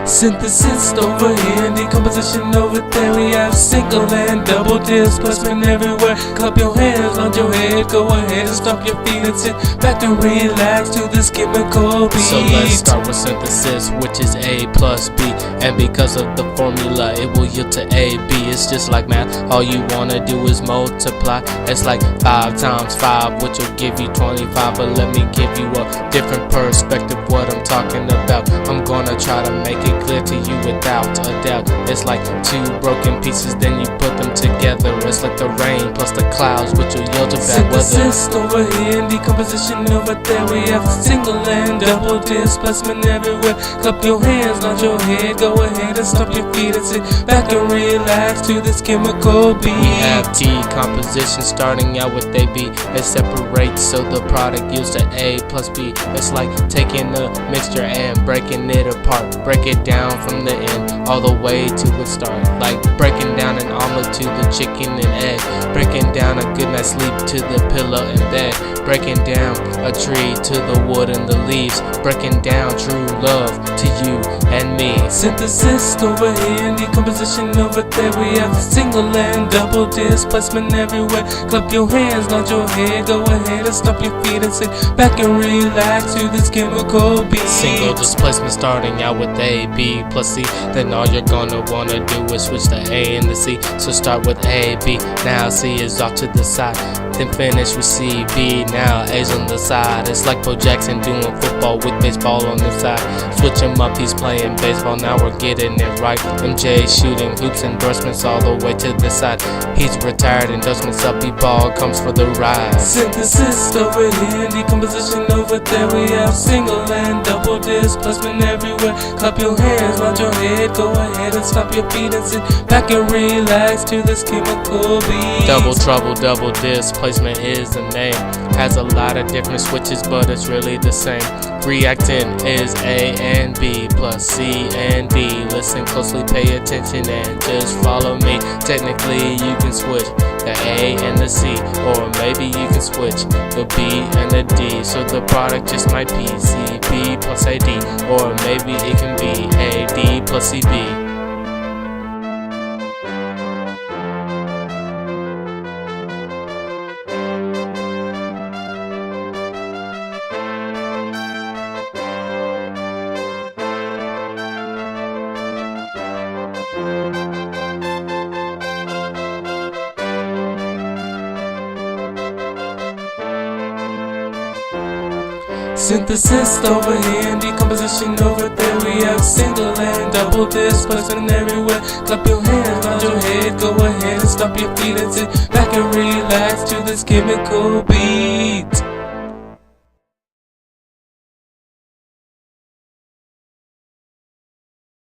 Synthesis over here, decomposition over there. We have single and double displacement everywhere. Clap your hands, nod your head, go ahead and stomp your feet and sit back and relax to this chemical beat. So let's start with synthesis, which is A plus B, and because of the formula it will yield to AB. It's just like math, all you wanna do is multiply. It's like 5 times 5, which will give you 25. But let me give you a different perspective what I'm talking about. I'm gonna try to make it clear to you without a doubt. It's like 2 broken pieces, then you put them together. It's like the rain plus the clouds, which will yield to bad weather. Synthesis over here, decomposition over there. We have single and double displacement everywhere. Clap your hands, nod your head, go ahead and stomp your feet and sit back and relax to this chemical beat. We have decomposition starting out with AB. It separates so the product yields to A plus B. It's like taking a mixture and breaking it apart. Break it down from the end all the way to its start. Like breaking down an omelet to the chicken and egg. Breaking down a good night's sleep to the pillow and bed. Breaking down a tree to the wood and the leaves. Breaking down true love to you and me. Synthesis over here, decomposition over there. We have single and double displacement everywhere. Clap your hands, nod your head, go ahead and stomp your feet and sit back and relax to this chemical beat. Single displacement starting out with A, B plus C. Then all you're gonna wanna do is switch to A and the C. So start with A, B, now C is off to the side. Then finish with C, B, now A's on the side. It's like Bo Jackson doing football with baseball on the side. Switch him up, he's playing baseball, now we're getting it right. MJ shooting hoops, endorsements all the way to the side. He's retired, endorsements up, ball comes for the ride. Synthesis over here, decomposition over there. We have single and double displacement everywhere. Clap your hands, nod your head, go ahead and stomp your feet and sit back and relax to this chemical beat. Double trouble, double displacement is the name. Has a lot of different switches, but it's really the same. Reactant is A and B plus C and D. Listen closely, pay attention, and just follow me. Technically, you can switch the A and the C, or maybe you can switch the B and the D. So the product just might be CB plus AD, or maybe it can be AD plus CB. Synthesis over here, decomposition over there. We have single and double displacement everywhere. Clap your hands, nod your head, go ahead and stomp your feet and sit back and relax to this chemical beat.